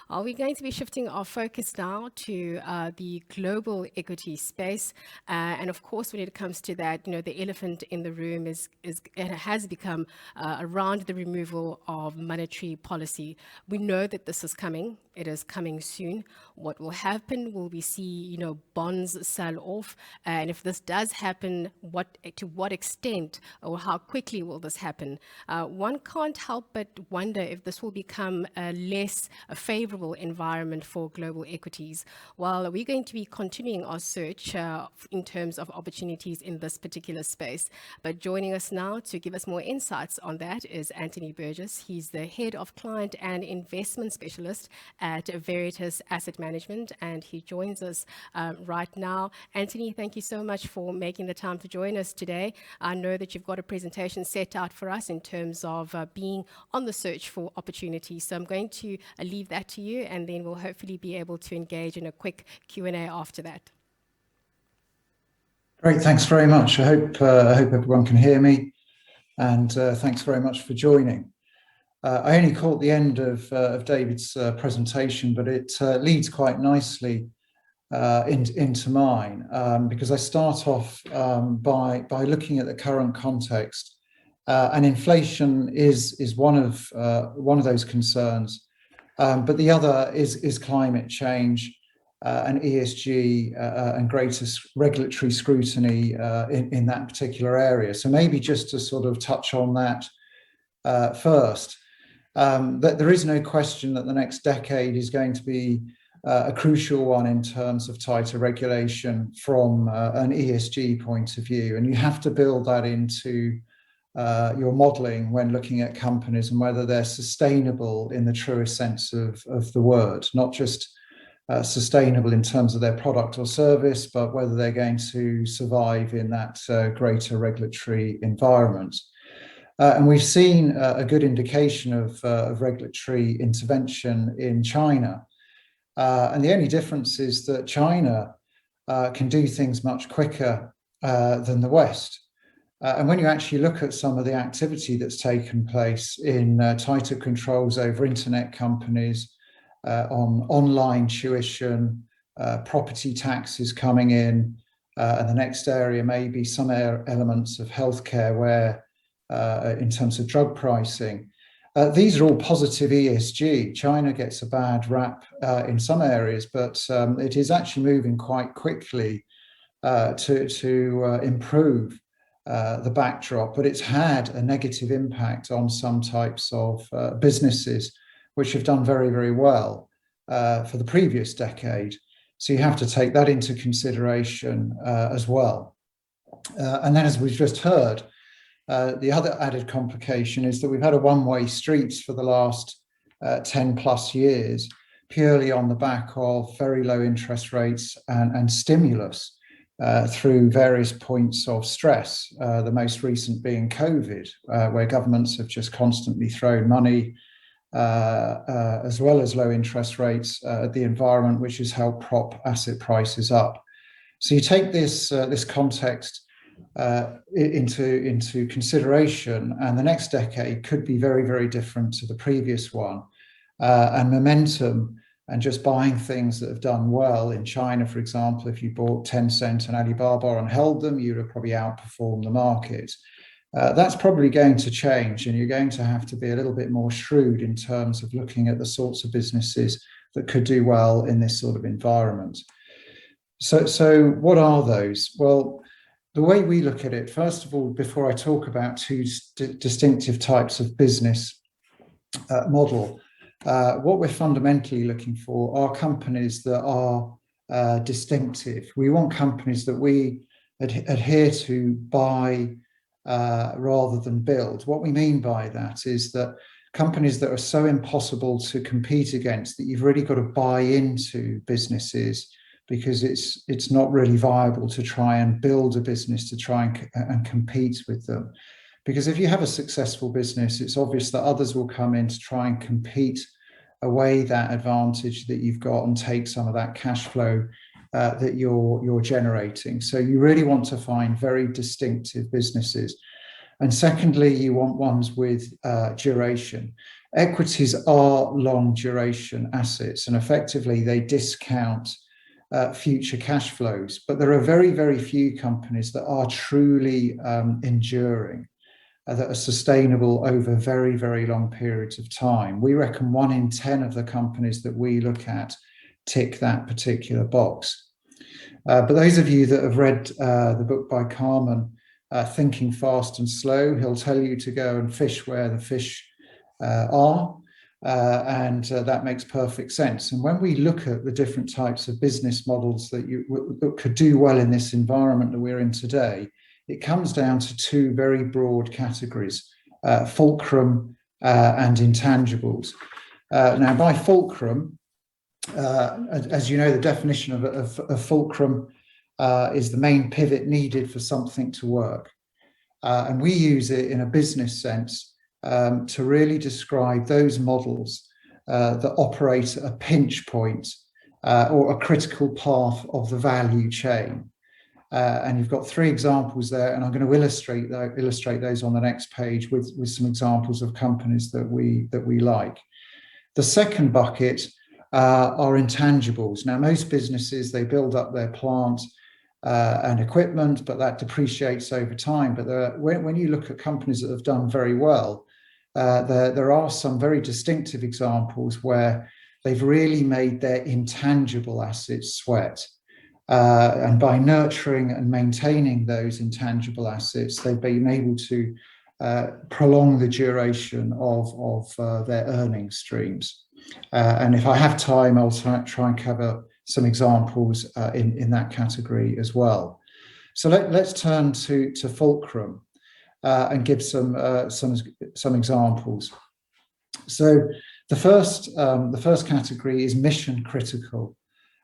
Are we going to be shifting our focus now to the global equity space? And of course, when it comes to that, the elephant in the room it has become around the removal of monetary policy. We know that this is coming. It is coming soon. What will happen? Will we see, bonds sell off? And if this does happen, to what extent or how quickly will this happen? One can't help but wonder if this will become a less favorable environment for global equities. Well, we're going to be continuing our search in terms of opportunities in this particular space. But joining us now to give us more insights on that is Antony Burgess. He's the head of client and investment specialist at Veritas Asset Management, and he joins us right now. Antony, thank you so much for making the time to join us today. I know that you've got a presentation set out for us in terms of being on the search for opportunities. So I'm going to leave that to you, and then we'll hopefully be able to engage in a quick Q&A after that. Great, thanks very much. I hope everyone can hear me, and thanks very much for joining. I only caught the end of David's presentation, but it leads quite nicely into mine, because I start off by looking at the current context, and inflation is one of those concerns, but the other is climate change and ESG and greater regulatory scrutiny in that particular area. So maybe just to sort of touch on that first. That there is no question that the next decade is going to be a crucial one in terms of tighter regulation from an ESG point of view, and you have to build that into your modelling when looking at companies and whether they're sustainable in the truest sense of the word, not just sustainable in terms of their product or service, but whether they're going to survive in that greater regulatory environment. And we've seen a good indication of regulatory intervention in China. And the only difference is that China can do things much quicker than the West. And when you actually look at some of the activity that's taken place in tighter controls over internet companies, on online tuition, property taxes coming in, and the next area may be some elements of healthcare where in terms of drug pricing. These are all positive ESG. China gets a bad rap in some areas, but it is actually moving quite quickly to improve the backdrop. But it's had a negative impact on some types of businesses which have done very, very well for the previous decade. So you have to take that into consideration as well. And then, as we've just heard, the other added complication is that we've had a one-way street for the last 10 plus years, purely on the back of very low interest rates and stimulus through various points of stress, the most recent being COVID, where governments have just constantly thrown money, as well as low interest rates at the environment, which has helped prop asset prices up. So you take this context into consideration, and the next decade could be very, very different to the previous one. And momentum and just buying things that have done well in China, for example, if you bought Tencent and Alibaba and held them, you'd have probably outperformed the market. That's probably going to change, and you're going to have to be a little bit more shrewd in terms of looking at the sorts of businesses that could do well in this sort of environment. So what are those? Well, the way we look at it, first of all, before I talk about two distinctive types of business model, what we're fundamentally looking for are companies that are distinctive. We want companies that we adhere to buy rather than build. What we mean by that is that companies that are so impossible to compete against that you've really got to buy into businesses, because it's not really viable to try and build a business to try and compete with them. Because if you have a successful business, it's obvious that others will come in to try and compete away that advantage that you've got and take some of that cash flow that you're generating. So you really want to find very distinctive businesses. And secondly, you want ones with duration. Equities are long duration assets, and effectively they discount future cash flows. But there are very, very few companies that are truly enduring, that are sustainable over very, very long periods of time. We reckon 1 in 10 of the companies that we look at tick that particular box. But those of you that have read the book by Carmen, Thinking Fast and Slow, he'll tell you to go and fish where the fish are. And that makes perfect sense. And when we look at the different types of business models that could do well in this environment that we're in today, it comes down to 2 very broad categories, fulcrum and intangibles. Now, by fulcrum, as you know, the definition of fulcrum is the main pivot needed for something to work. And we use it in a business sense to really describe those models that operate at a pinch point or a critical path of the value chain. And you've got 3 examples there, and I'm going to illustrate those on the next page with some examples of companies that we like. The second bucket are intangibles. Now, most businesses, they build up their plant and equipment, but that depreciates over time. But when you look at companies that have done very well, there are some very distinctive examples where they've really made their intangible assets sweat. And by nurturing and maintaining those intangible assets, they've been able to prolong the duration of their earning streams. And if I have time, I'll try and cover some examples in that category as well. So let's turn to fulcrum and give some examples. So the first category is mission critical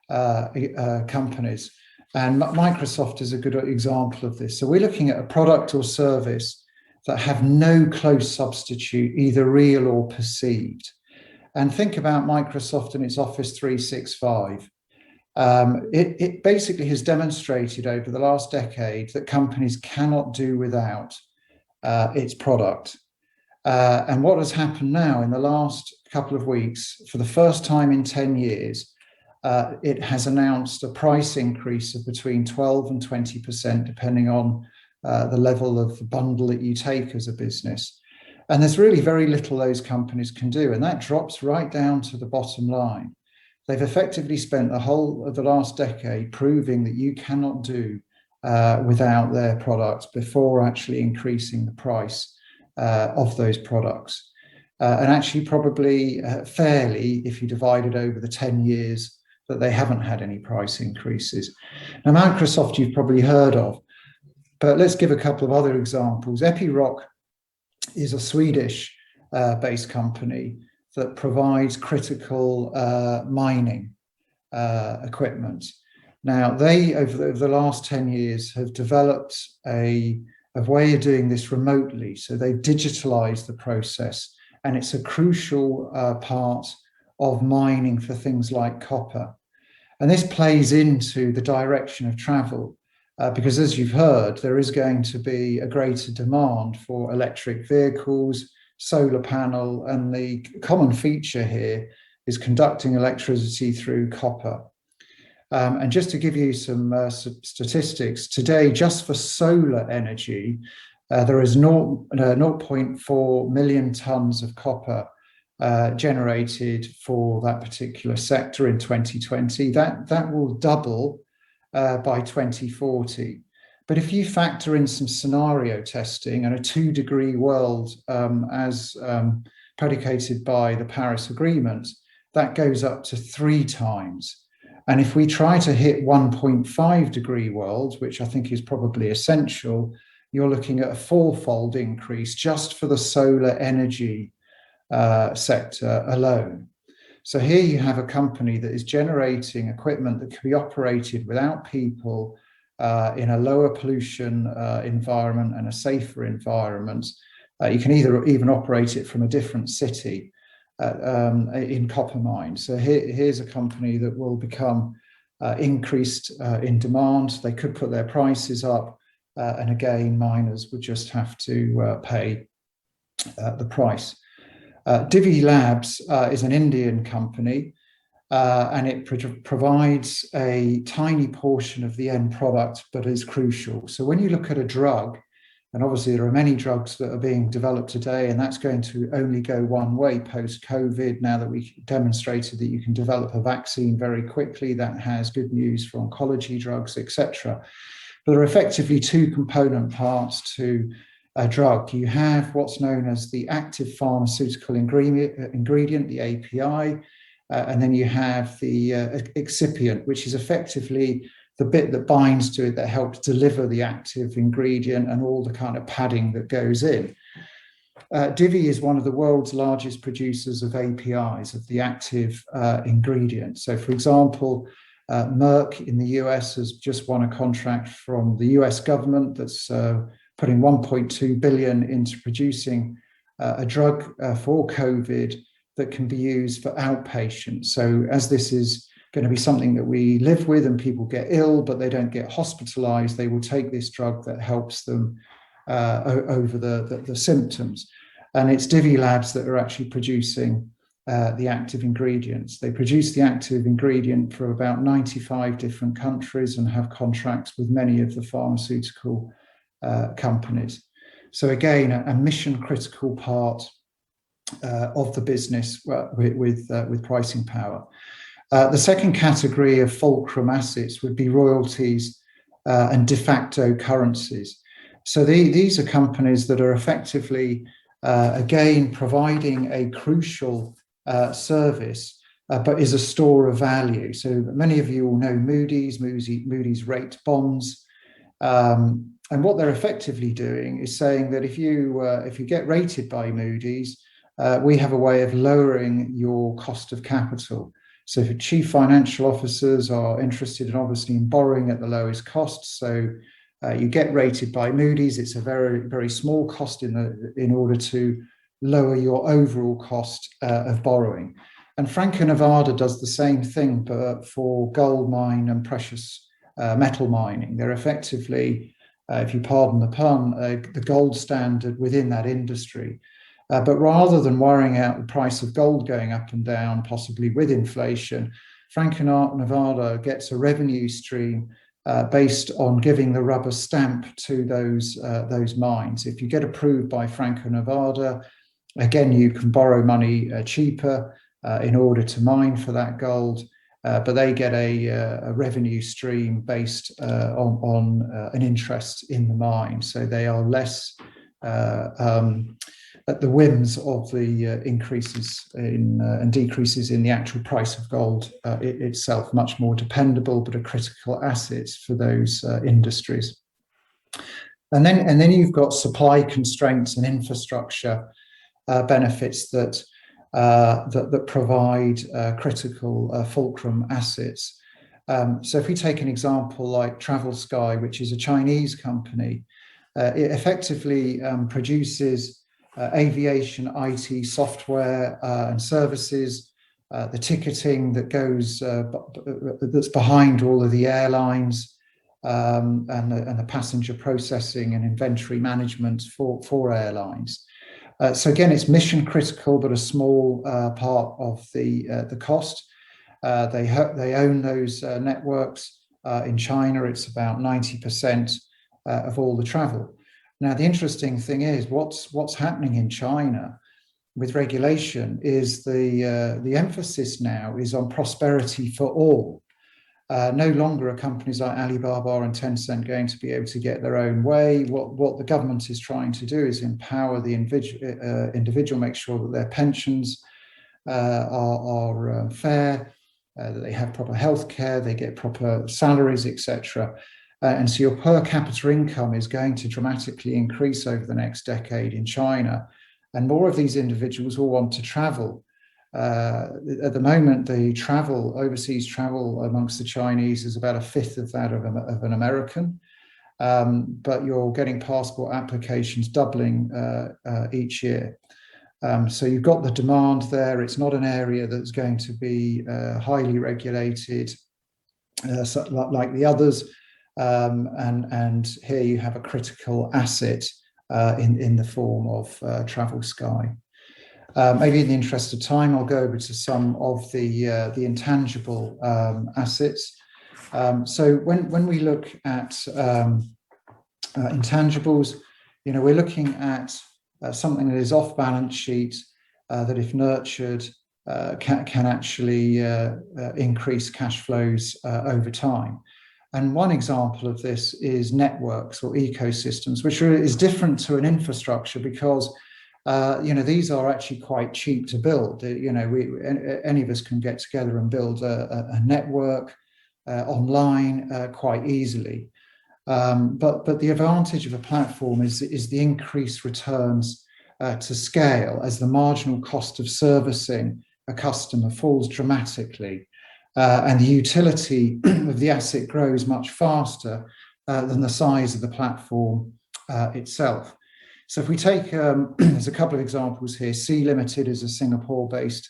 companies, and Microsoft is a good example of this. So we're looking at a product or service that have no close substitute, either real or perceived. And think about Microsoft and its Office 365. It basically has demonstrated over the last decade that companies cannot do without its product. And what has happened now in the last couple of weeks, for the first time in 10 years, it has announced a price increase of between 12 and 20%, depending on the level of the bundle that you take as a business. And there's really very little those companies can do. And that drops right down to the bottom line. They've effectively spent the whole of the last decade proving that you cannot do without their products before actually increasing the price of those products. And actually probably fairly, if you divide it over the 10 years that they haven't had any price increases. Now, Microsoft you've probably heard of, but let's give a couple of other examples. Epiroc is a Swedish based company that provides critical mining equipment. Now, they, over the last 10 years, have developed a way of doing this remotely. So they've digitalized the process, and it's a crucial part of mining for things like copper. And this plays into the direction of travel, because as you've heard, there is going to be a greater demand for electric vehicles, solar panel, and the common feature here is conducting electricity through copper. And just to give you some statistics, today, just for solar energy, there is 0.4 million tons of copper generated for that particular sector in 2020. That will double by 2040. But if you factor in some scenario testing and a 2-degree world as predicated by the Paris Agreement, that goes up to 3 times. And if we try to hit 1.5-degree world, which I think is probably essential, you're looking at a 4-fold increase just for the solar energy sector alone. So here you have a company that is generating equipment that can be operated without people in a lower pollution environment and a safer environment. You can even operate it from a different city in copper mines. So here's a company that will become increased in demand. They could put their prices up and again, miners would just have to pay the price. Divi Labs is an Indian company, and it provides a tiny portion of the end product, but is crucial. So when you look at a drug, and obviously there are many drugs that are being developed today, and that's going to only go one way post-COVID, now that we demonstrated that you can develop a vaccine very quickly that has good news for oncology drugs, etc. But there are effectively two component parts to a drug. You have what's known as the active pharmaceutical ingredient, the API, and then you have the excipient, which is effectively the bit that binds to it that helps deliver the active ingredient and all the kind of padding that goes in. Divi is one of the world's largest producers of APIs, of the active ingredient. So, for example, Merck in the US has just won a contract from the US government that's putting 1.2 billion into producing a drug for COVID that can be used for outpatients. So as this is going to be something that we live with and people get ill, but they don't get hospitalized, they will take this drug that helps them over the symptoms. And it's Divi Labs that are actually producing the active ingredients. They produce the active ingredient for about 95 different countries and have contracts with many of the pharmaceutical companies. So again, a mission critical part of the business with pricing power. The second category of fulcrum assets would be royalties and de facto currencies. So these are companies that are effectively, again, providing a crucial service, but is a store of value. So many of you will know Moody's rate bonds. And what they're effectively doing is saying that if you get rated by Moody's, we have a way of lowering your cost of capital. So if chief financial officers are interested in obviously in borrowing at the lowest cost, so you get rated by Moody's, it's a very, very small cost in order to lower your overall cost of borrowing. And Franco-Nevada does the same thing, but for gold mine and precious metal mining. They're effectively, if you pardon the pun, the gold standard within that industry. But rather than worrying out the price of gold going up and down, possibly with inflation, Franco-Nevada gets a revenue stream based on giving the rubber stamp to those mines. If you get approved by Franco-Nevada, again, you can borrow money cheaper in order to mine for that gold, but they get a revenue stream based on an interest in the mine. So they are less at the whims of the increases and decreases in the actual price of gold itself, much more dependable, but a critical asset for those industries. And then you've got supply constraints and infrastructure benefits that provide critical fulcrum assets. So if we take an example like Travel Sky, which is a Chinese company, it effectively produces aviation IT software and services, the ticketing that goes that's behind all of the airlines, and the passenger processing and inventory management for airlines. So again, it's mission critical, but a small part of the cost. They own those networks. In China, it's about 90% of all the travel. Now, the interesting thing is what's happening in China with regulation is the emphasis now is on prosperity for all. No longer are companies like Alibaba and Tencent going to be able to get their own way. What the government is trying to do is empower the individual, make sure that their pensions are fair, that they have proper healthcare, they get proper salaries, etc. And so your per capita income is going to dramatically increase over the next decade in China. And more of these individuals will want to travel. At the moment, the overseas travel amongst the Chinese is about a fifth of that of an American. But you're getting passport applications doubling each year. So you've got the demand there. It's not an area that's going to be highly regulated like the others. and here you have a critical asset in the form of Travel Sky. Maybe in the interest of time, I'll go over to some of the intangible assets. So when we look at intangibles, we're looking at something that is off balance sheet, that if nurtured can actually increase cash flows over time. And one example of this is networks or ecosystems, which is different to an infrastructure because these are actually quite cheap to build. Any of us can get together and build a network online quite easily. But the advantage of a platform is the increased returns to scale as the marginal cost of servicing a customer falls dramatically, and the utility of the asset grows much faster than the size of the platform itself. So if we take, there's a couple of examples here. Sea Limited is a Singapore-based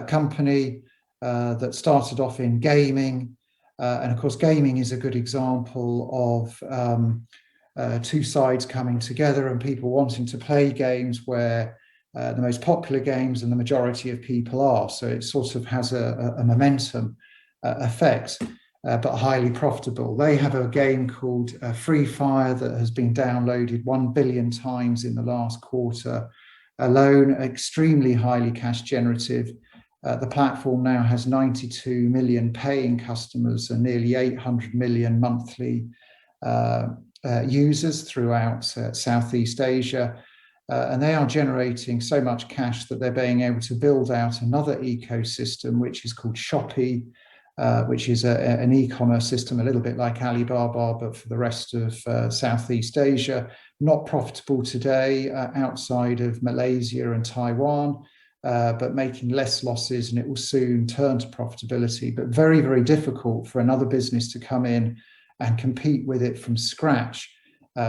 company that started off in gaming. And of course, gaming is a good example of two sides coming together and people wanting to play games where the most popular games and the majority of people are. So it sort of has a momentum effect, but highly profitable. They have a game called Free Fire that has been downloaded 1 billion times in the last quarter alone, extremely highly cash generative. The platform now has 92 million paying customers and nearly 800 million monthly users throughout Southeast Asia. And they are generating so much cash that they're being able to build out another ecosystem, which is called Shopee, which is an e-commerce system, a little bit like Alibaba, but for the rest of Southeast Asia. Not profitable today outside of Malaysia and Taiwan, but making less losses, and it will soon turn to profitability. But very, very difficult for another business to come in and compete with it from scratch,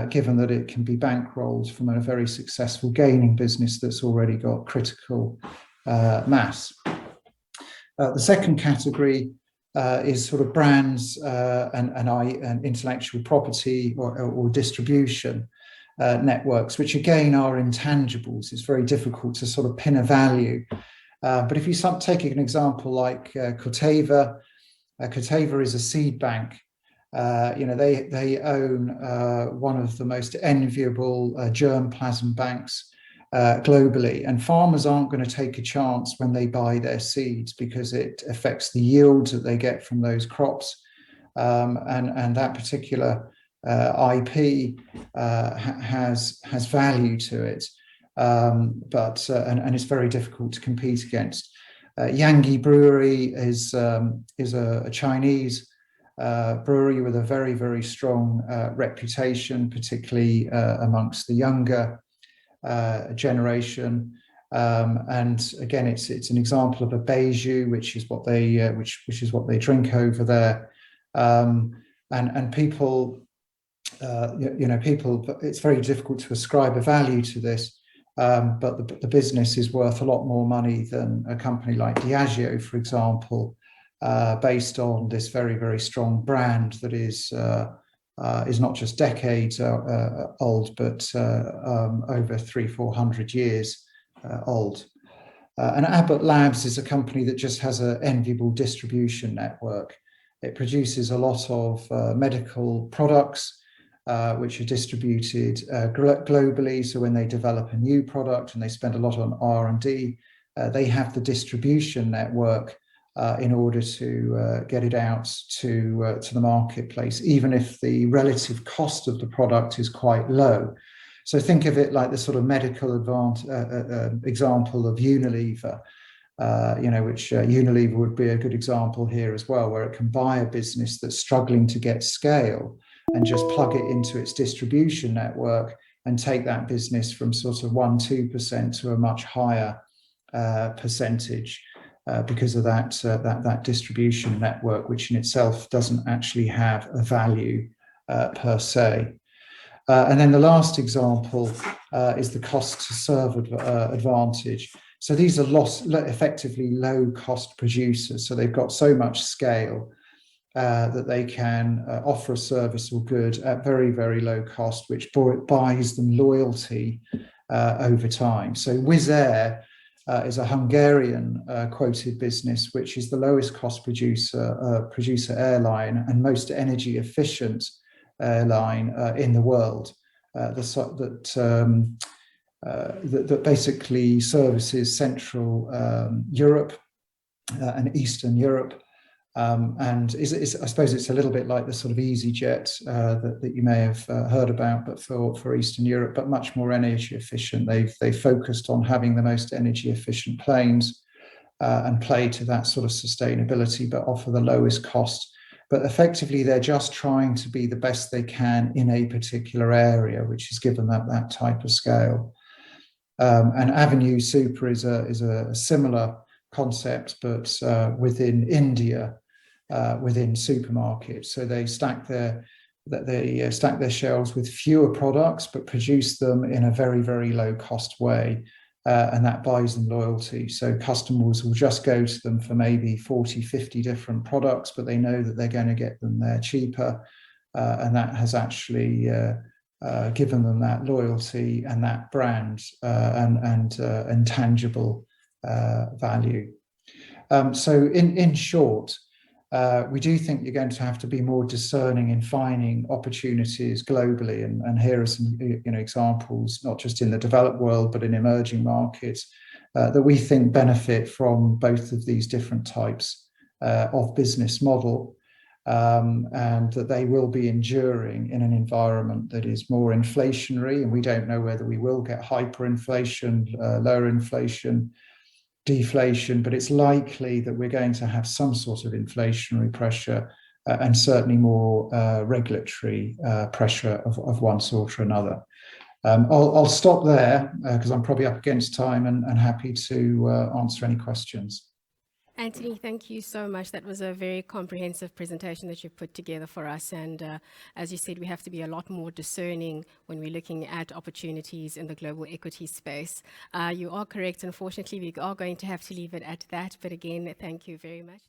given that it can be bankrolled from a very successful gaming business that's already got critical mass. The second category is sort of brands and intellectual property or distribution networks, which again are intangibles. It's very difficult to sort of pin a value. But if you take an example like Corteva, Corteva is a seed bank. They own one of the most enviable germplasm banks globally, and farmers aren't going to take a chance when they buy their seeds because it affects the yields that they get from those crops, and that particular IP has value to it, but it's very difficult to compete against. Yanggi Brewery is a Chinese brewery with a very, very strong reputation, particularly amongst the younger generation. And again, it's an example of a beiju, which is what they drink over there. And people, it's very difficult to ascribe a value to this. But the business is worth a lot more money than a company like Diageo, for example, based on this very, very strong brand that is not just decades old, but over 300-400 years old. And Abbott Labs is a company that just has an enviable distribution network. It produces a lot of medical products, which are distributed globally. So when they develop a new product and they spend a lot on R&D, they have the distribution network in order to get it out to the marketplace, even if the relative cost of the product is quite low. So think of it like the sort of medical example of Unilever, which Unilever would be a good example here as well, where it can buy a business that's struggling to get scale and just plug it into its distribution network and take that business from sort of 1-2% to a much higher percentage because of that distribution network, which in itself doesn't actually have a value per se. And then the last example is the cost to serve advantage. So these are effectively low cost producers. So they've got so much scale that they can offer a service or good at very, very low cost, which buys them loyalty over time. So Wizz Air is a Hungarian quoted business, which is the lowest cost producer airline and most energy efficient airline in the world. That basically services Central Europe and Eastern Europe. And I suppose it's a little bit like the sort of EasyJet that you may have heard about, but for Eastern Europe, but much more energy efficient. They've focused on having the most energy efficient planes and play to that sort of sustainability, but offer the lowest cost. But effectively, they're just trying to be the best they can in a particular area, which is given that type of scale. And Avenue Super is a similar concept, but within India, within supermarkets. So they stack their shelves with fewer products, but produce them in a very, very low cost way. And that buys them loyalty. So customers will just go to them for maybe 40, 50 different products, but they know that they're going to get them there cheaper. And that has actually given them that loyalty and that brand and tangible value. So in short, we do think you're going to have to be more discerning in finding opportunities globally, and here are some examples, not just in the developed world but in emerging markets, that we think benefit from both of these different types of business model, and that they will be enduring in an environment that is more inflationary, and we don't know whether we will get hyperinflation, lower inflation, deflation, but it's likely that we're going to have some sort of inflationary pressure and certainly more regulatory pressure of one sort or another. I'll stop there because I'm probably up against time and happy to answer any questions. Antony, thank you so much. That was a very comprehensive presentation that you've put together for us. And as you said, we have to be a lot more discerning when we're looking at opportunities in the global equity space. You are correct. Unfortunately, we are going to have to leave it at that. But again, thank you very much.